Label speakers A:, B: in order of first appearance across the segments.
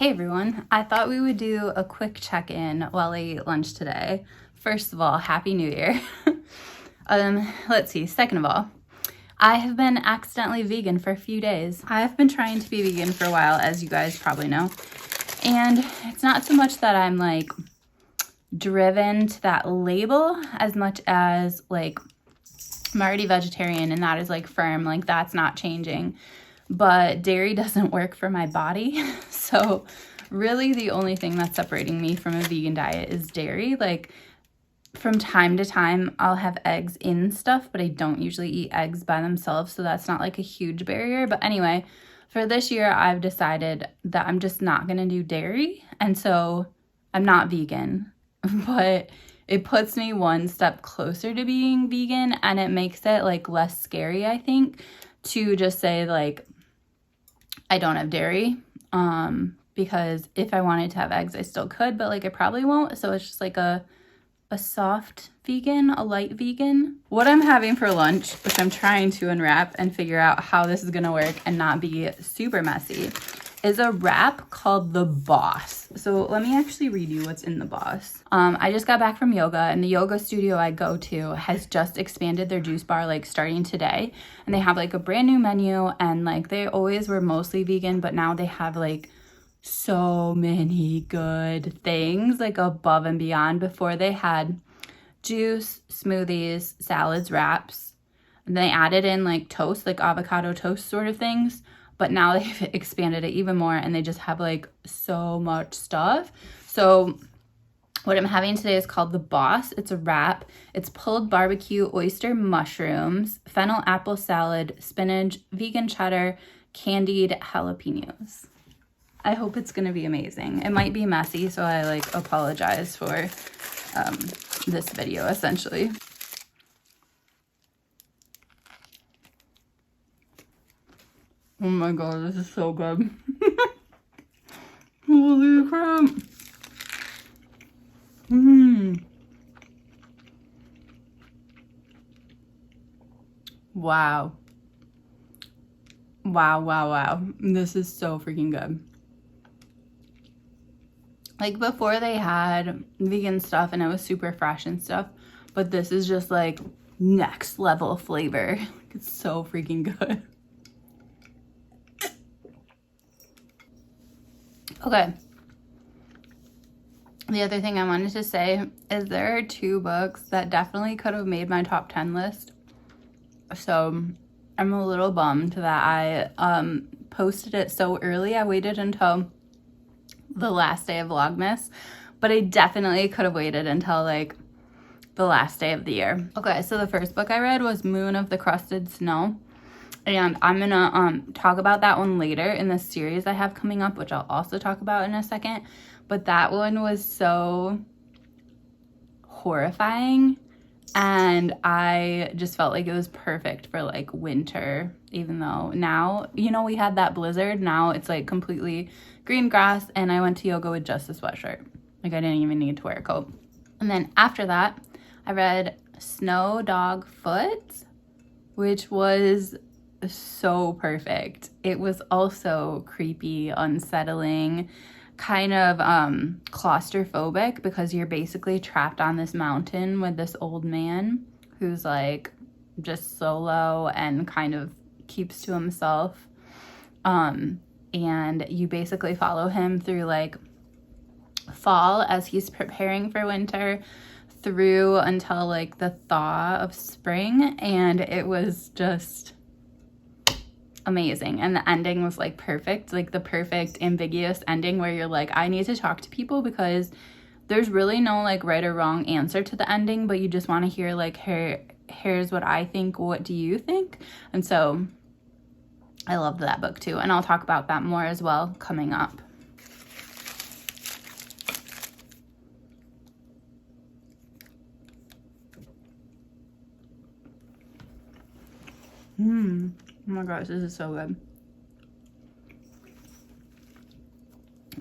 A: Hey everyone, I thought we would do a quick check-in while I ate lunch today. First of all, Happy New Year. Let's see, second of all, I have been accidentally vegan for a few days. I have been trying to be vegan for a while, as you guys probably know. And it's not so much that I'm like driven to that label as much as like I'm already vegetarian and that is like firm, like that's not changing. But dairy doesn't work for my body. So really the only thing that's separating me from a vegan diet is dairy. Like from time to time, I'll have eggs in stuff, but I don't usually eat eggs by themselves. So that's not like a huge barrier. But anyway, for this year, I've decided that I'm just not going to do dairy. And so I'm not vegan, but it puts me one step closer to being vegan and it makes it like less scary, I think, to just say like, I don't have dairy, because if I wanted to have eggs, I still could, but like I probably won't. So it's just like a soft vegan, a light vegan. What I'm having for lunch, which I'm trying to unwrap and figure out how this is gonna work and not be super messy, is a wrap called the Boss. So let me actually read you what's in the Boss. I just got back from yoga and the yoga studio I go to has just expanded their juice bar like starting today. And they have like a brand new menu and like they always were mostly vegan, but now they have like so many good things like above and beyond. Before they had juice, smoothies, salads, wraps, and they added in like toast, like avocado toast sort of things. But now they've expanded it even more and they just have like so much stuff. So what I'm having today is called the Boss. It's a wrap. It's pulled barbecue, oyster mushrooms, fennel apple salad, spinach, vegan cheddar, candied jalapenos. I hope it's gonna be amazing. It might be messy, so I like apologize for this video essentially. Oh my god, this is so good. Holy crap. Wow. Wow. This is so freaking good. Like before they had vegan stuff and it was super fresh and stuff, but this is just like next level flavor. It's so freaking good. Okay. The other thing I wanted to say is there are two books that definitely could have made my top 10 list. So I'm a little bummed that I posted it so early. I waited until the last day of Vlogmas, but I definitely could have waited until like the last day of the year. Okay, so the first book I read was Moon of the Crusted Snow. And I'm gonna talk about that one later in the series I have coming up, which I'll also talk about in a second. But that one was so horrifying and I just felt like it was perfect for like winter, even though now, you know, we had that blizzard. Now it's like completely green grass and I went to yoga with just a sweatshirt. Like I didn't even need to wear a coat. And then after that, I read Snow Dog Foot, which was so perfect. It was also creepy, unsettling, kind of claustrophobic because you're basically trapped on this mountain with this old man who's like just solo and kind of keeps to himself. And you basically follow him through like fall as he's preparing for winter through until like the thaw of spring, and it was just amazing. And the ending was like perfect, like the perfect ambiguous ending where you're like, I need to talk to people because there's really no like right or wrong answer to the ending, but you just want to hear like, here's what I think, what do you think? And so I loved that book too, and I'll talk about that more as well coming up. Oh my gosh, this is so good.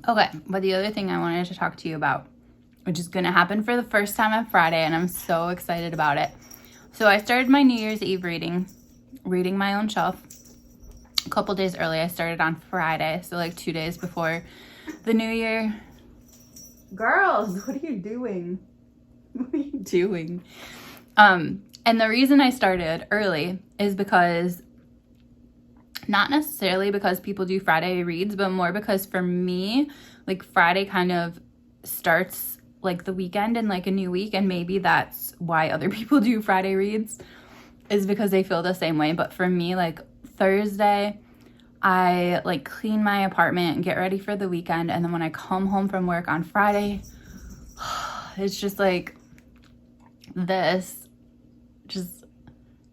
A: Okay, but the other thing I wanted to talk to you about, which is going to happen for the first time on Friday, and I'm so excited about it. So I started my New Year's Eve reading my own shelf a couple days early. I started on Friday, so like 2 days before the new year. Girls, what are you doing? What are you doing? And the reason I started early is because, not necessarily because people do Friday reads, but more because for me, like Friday kind of starts like the weekend and like a new week, and maybe that's why other people do Friday reads, is because they feel the same way. But for me, like Thursday, I like clean my apartment and get ready for the weekend, and then when I come home from work on Friday, it's just like this just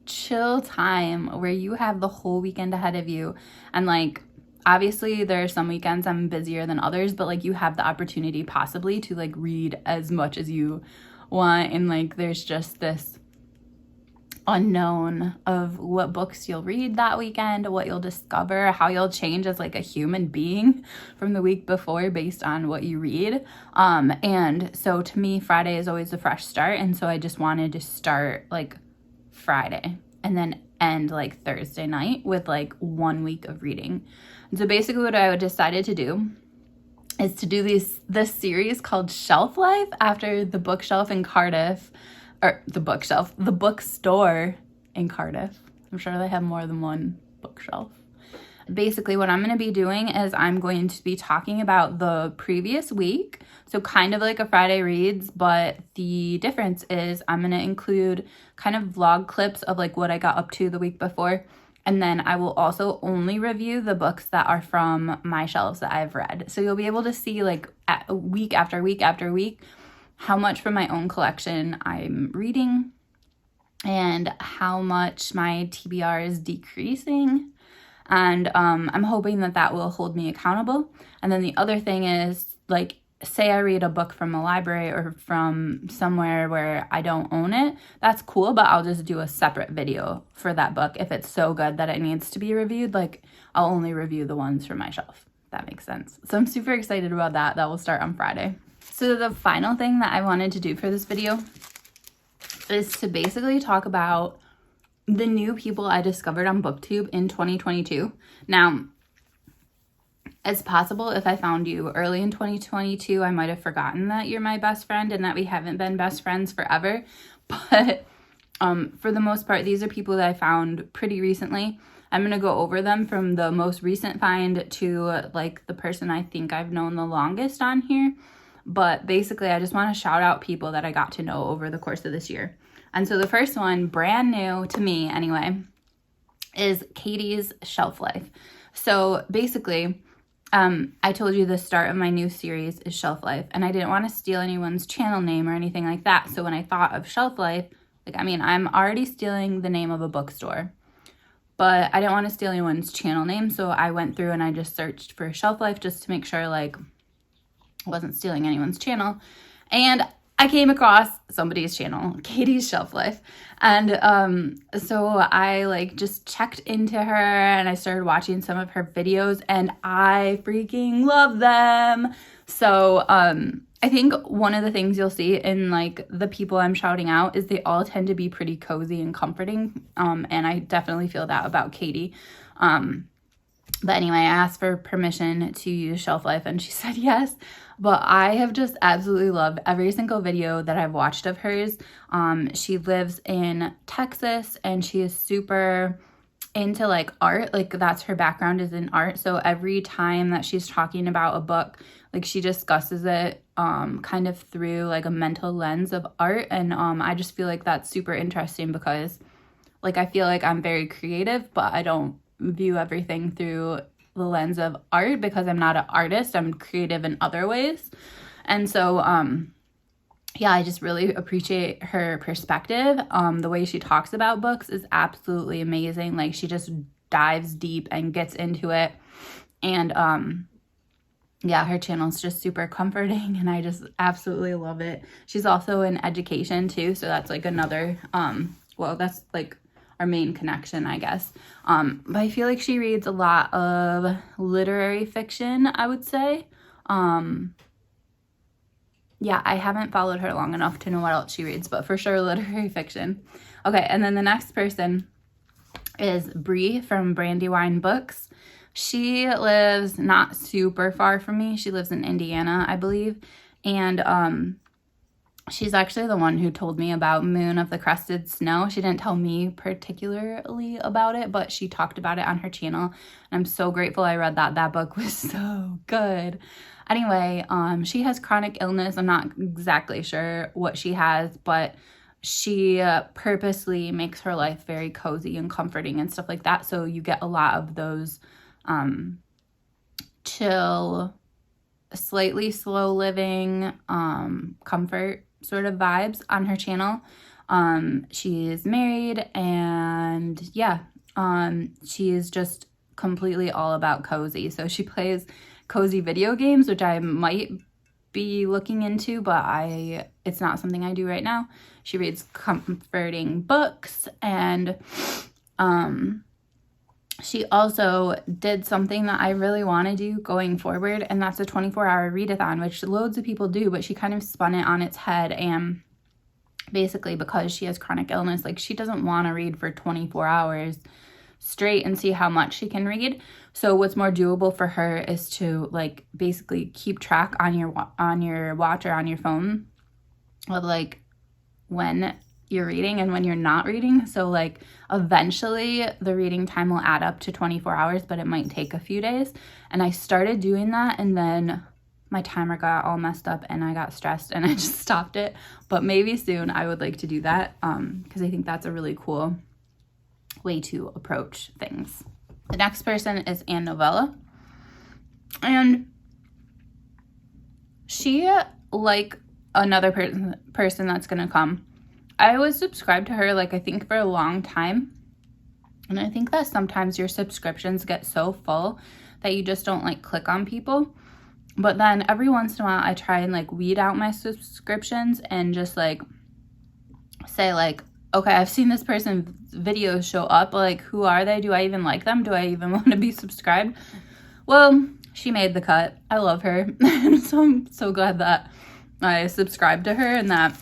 A: chill time where you have the whole weekend ahead of you. And like obviously there are some weekends I'm busier than others, but like you have the opportunity possibly to like read as much as you want, and like there's just this unknown of what books you'll read that weekend, what you'll discover, how you'll change as like a human being from the week before based on what you read. And so to me, Friday is always a fresh start, and so I just wanted to start like Friday and then end like Thursday night with like 1 week of reading. And so basically what I decided to do is to do this series called Shelf Life after the bookshelf in Cardiff, or the bookstore in Cardiff. I'm sure they have more than one bookshelf. Basically what I'm going to be doing is I'm going to be talking about the previous week. So kind of like a Friday reads, but the difference is I'm going to include kind of vlog clips of like what I got up to the week before. And then I will also only review the books that are from my shelves that I've read. So you'll be able to see like week after week after week how much from my own collection I'm reading and how much my TBR is decreasing. And I'm hoping that that will hold me accountable. And then the other thing is, like, say I read a book from a library or from somewhere where I don't own it, that's cool, but I'll just do a separate video for that book. If it's so good that it needs to be reviewed, like, I'll only review the ones from my shelf. If that makes sense. So I'm super excited about that. That will start on Friday. So the final thing that I wanted to do for this video is to basically talk about the new people I discovered on BookTube in 2022. Now, it's possible if I found you early in 2022, I might have forgotten that you're my best friend and that we haven't been best friends forever. But for the most part, these are people that I found pretty recently. I'm going to go over them from the most recent find to like the person I think I've known the longest on here. But basically, I just want to shout out people that I got to know over the course of this year. And so the first one, brand new to me anyway, is Katie's Shelf Life. So basically, I told you the start of my new series is Shelf Life, and I didn't want to steal anyone's channel name or anything like that. So when I thought of Shelf Life, like, I mean, I'm already stealing the name of a bookstore, but I didn't want to steal anyone's channel name. So I went through and I just searched for Shelf Life just to make sure, like, I wasn't stealing anyone's channel. And I came across somebody's channel, Katie's Shelf Life. And so I like just checked into her and I started watching some of her videos and I freaking love them. So I think one of the things you'll see in like the people I'm shouting out is they all tend to be pretty cozy and comforting. And I definitely feel that about Katie. But anyway, I asked for permission to use Shelf Life and she said yes. But I have just absolutely loved every single video that I've watched of hers. She lives in Texas and she is super into like art. Like that's her background is in art. So every time that she's talking about a book, like she discusses it kind of through like a mental lens of art. And I just feel like that's super interesting because like I feel like I'm very creative, but I don't view everything through the lens of art because I'm not an artist. I'm creative in other ways. And so, yeah, I just really appreciate her perspective. The way she talks about books is absolutely amazing. Like she just dives deep and gets into it. And, yeah, her channel is just super comforting and I just absolutely love it. She's also in education too. So that's like another, well, that's like our main connection, I guess. But I feel like she reads a lot of literary fiction, I would say. Yeah, I haven't followed her long enough to know what else she reads, but for sure literary fiction. Okay, and then the next person is Bree from Brandywine Books. She lives not super far from me. She lives in Indiana, I believe. And she's actually the one who told me about Moon of the Crested Snow. She didn't tell me particularly about it, but she talked about it on her channel. And I'm so grateful I read that. That book was so good. Anyway, she has chronic illness. I'm not exactly sure what she has, but she purposely makes her life very cozy and comforting and stuff like that. So you get a lot of those chill, slightly slow living, comfort sort of vibes on her channel. She is married, and yeah, she is just completely all about cozy. So she plays cozy video games, which I might be looking into, but it's not something I do right now. She reads comforting books, and she also did something that I really want to do going forward, and that's a 24-hour readathon, which loads of people do, but she kind of spun it on its head. And basically, because she has chronic illness, like, she doesn't want to read for 24 hours straight and see how much she can read. So what's more doable for her is to, like, basically keep track on your watch or on your phone of, like, when you're reading and when you're not reading. So, like, eventually the reading time will add up to 24 hours, but it might take a few days. And I started doing that, and then my timer got all messed up and I got stressed and I just stopped it. But maybe soon I would like to do that, because I think that's a really cool way to approach things. The next person is Novella, and she, like another person that's gonna come, I was subscribed to her, like, I think for a long time, and I think that sometimes your subscriptions get so full that you just don't, like, click on people. But then every once in a while I try and, like, weed out my subscriptions and just, like, say, like, okay, I've seen this person's videos show up, like, who are they? Do I even like them? Do I even want to be subscribed? Well, she made the cut. I love her. So I'm so glad that I subscribed to her and that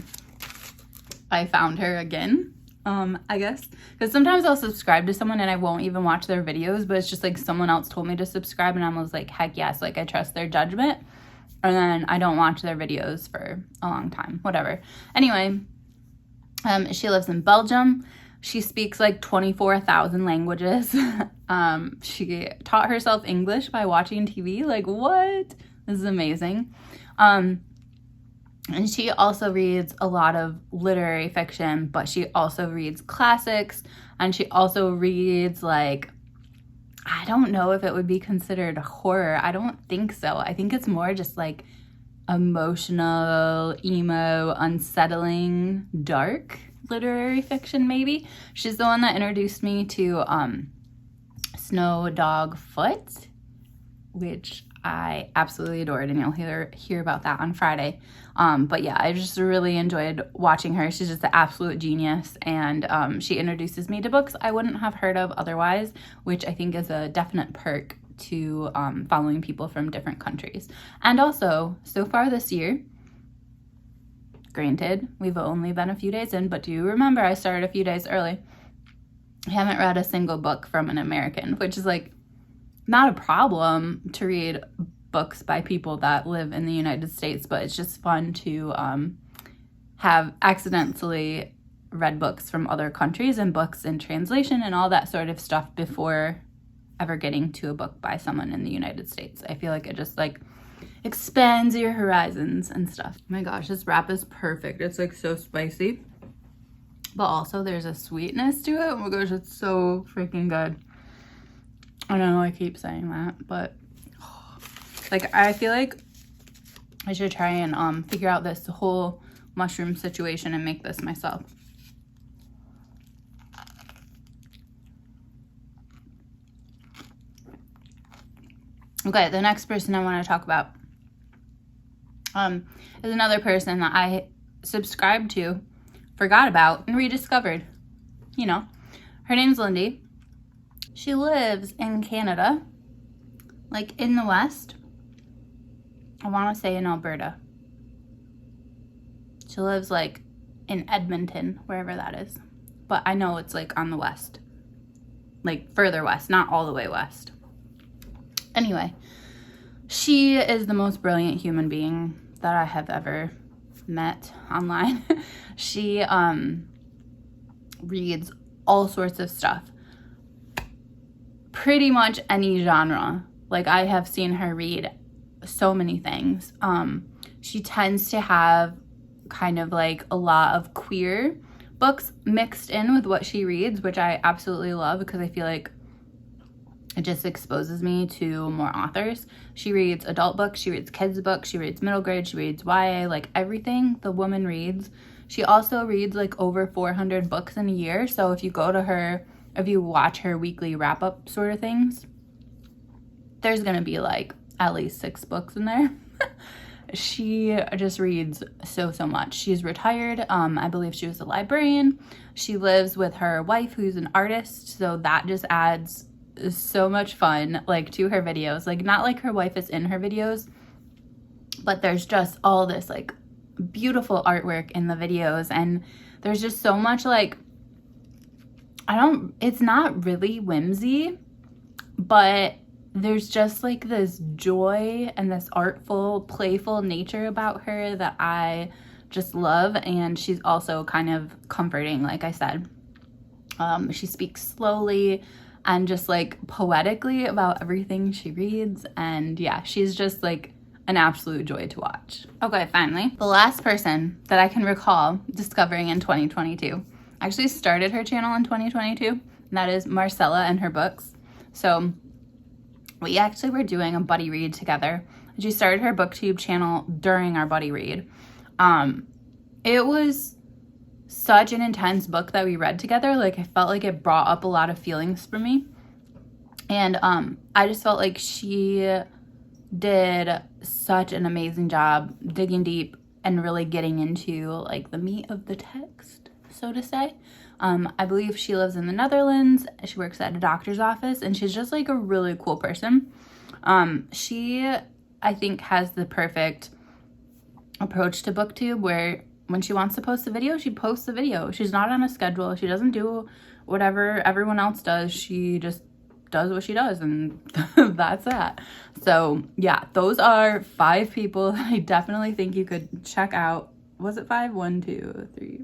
A: I found her again, I guess. Because sometimes I'll subscribe to someone and I won't even watch their videos, but it's just like someone else told me to subscribe and I was like, heck yes, like, I trust their judgment. And then I don't watch their videos for a long time, whatever. Anyway, she lives in Belgium. She speaks like 24,000 languages. She taught herself English by watching TV. Like, what? This is amazing. And she also reads a lot of literary fiction, but she also reads classics, and she also reads, like, I don't know if it would be considered horror. I don't think so. I think it's more just like emotional, emo, unsettling, dark literary fiction, maybe. She's the one that introduced me to Snow Dog Foot, which I absolutely adored, and you'll hear about that on Friday. But yeah, I just really enjoyed watching her. She's just an absolute genius, and she introduces me to books I wouldn't have heard of otherwise, which I think is a definite perk to following people from different countries. And also, so far this year, granted, we've only been a few days in, but do you remember I started a few days early? I haven't read a single book from an American, which is, like, not a problem to read books by people that live in the United States, but it's just fun to have accidentally read books from other countries and books in translation and all that sort of stuff before ever getting to a book by someone in the United States. I feel like it just, like, expands your horizons and stuff. Oh my gosh, this wrap is perfect. It's, like, so spicy, but also there's a sweetness to it. Oh my gosh, it's so freaking good. I know I keep saying that, but like, I feel like I should try and figure out this whole mushroom situation and make this myself. Okay, the next person I want to talk about is another person that I subscribed to, forgot about, and rediscovered. You know, her name's Lindy. She lives in Canada, like in the West. I want to say in Alberta. She lives like in Edmonton, wherever that is. But I know it's like on the west. Like further west, not all the way west. Anyway, she is the most brilliant human being that I have ever met online. She reads all sorts of stuff, pretty much any genre. Like, I have seen her read so many things. She tends to have kind of like a lot of queer books mixed in with what she reads, which I absolutely love because I feel like it just exposes me to more authors. She reads adult books, she reads kids books, she reads middle grade, she reads YA, like everything the woman reads. She also reads like over 400 books in a year. So if you go to her, if you watch her weekly wrap up sort of things, there's gonna be like at least 6 books in there. She just reads so much. She's retired. I believe she was a librarian. She lives with her wife, who's an artist. So that just adds so much fun, like, to her videos. Like, not like her wife is in her videos, but there's just all this like beautiful artwork in the videos, and there's just so much like, it's not really whimsy, but there's just like this joy and this artful, playful nature about her that I just love. And she's also kind of comforting, like I said. She speaks slowly and just like poetically about everything she reads. And yeah, she's just like an absolute joy to watch. Okay, finally, the last person that I can recall discovering in 2022. I actually started her channel in 2022, and that is Marcella and her books. So we actually were doing a buddy read together. She started her BookTube channel during our buddy read. It was such an intense book that we read together. Like, I felt like it brought up a lot of feelings for me. And I just felt like she did such an amazing job digging deep and really getting into like the meat of the text, so to say. I believe she lives in the Netherlands. She works at a doctor's office, and she's just like a really cool person. She, I think, has the perfect approach to BookTube, where when she wants to post a video, she posts a video. She's not on a schedule. She doesn't do whatever everyone else does. She just does what she does, and that's that. So yeah, those are 5 people that I definitely think you could check out. Was it 5? 1, 2, 3.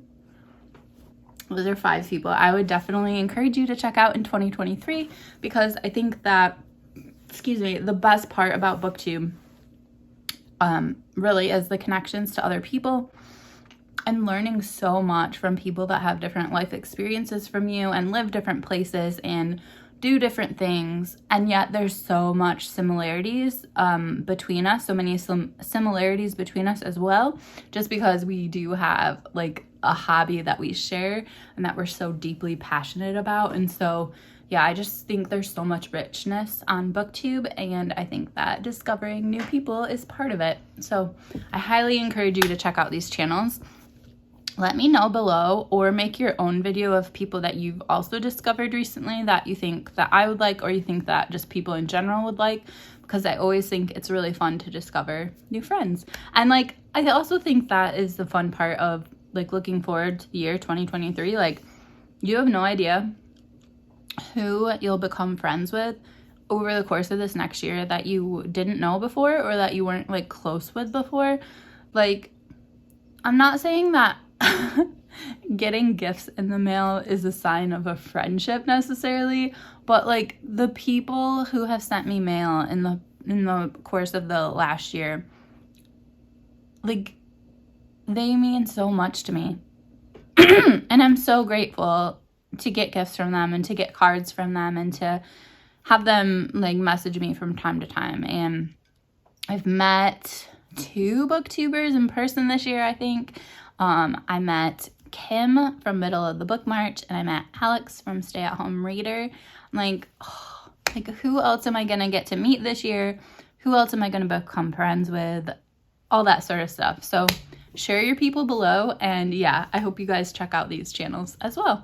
A: Those are 5 people I would definitely encourage you to check out in 2023, because I think that, the best part about BookTube really is the connections to other people and learning so much from people that have different life experiences from you and live different places and do different things. And yet there's so much similarities between us, so many similarities between us as well, just because we do have like a hobby that we share and that we're so deeply passionate about. And so yeah, I just think there's so much richness on BookTube, and I think that discovering new people is part of it. So I highly encourage you to check out these channels. Let me know below, or make your own video of people that you've also discovered recently that you think that I would like, or you think that just people in general would like, because I always think it's really fun to discover new friends. And like, I also think that is the fun part of like looking forward to the year 2023. Like, you have no idea who you'll become friends with over the course of this next year that you didn't know before, or that you weren't like close with before. Like, I'm not saying that getting gifts in the mail is a sign of a friendship necessarily, but like the people who have sent me mail in the course of the last year, like, they mean so much to me. And I'm so grateful to get gifts from them and to get cards from them and to have them like message me from time to time. And I've met 2 booktubers in person this year, I think. I met Kim from Middle of the Book March, and I met Alex from Stay at Home Reader. I'm like, oh, like, who else am I gonna get to meet this year? Who else am I gonna become friends with? All that sort of stuff. So share your people below, and yeah, I hope you guys check out these channels as well.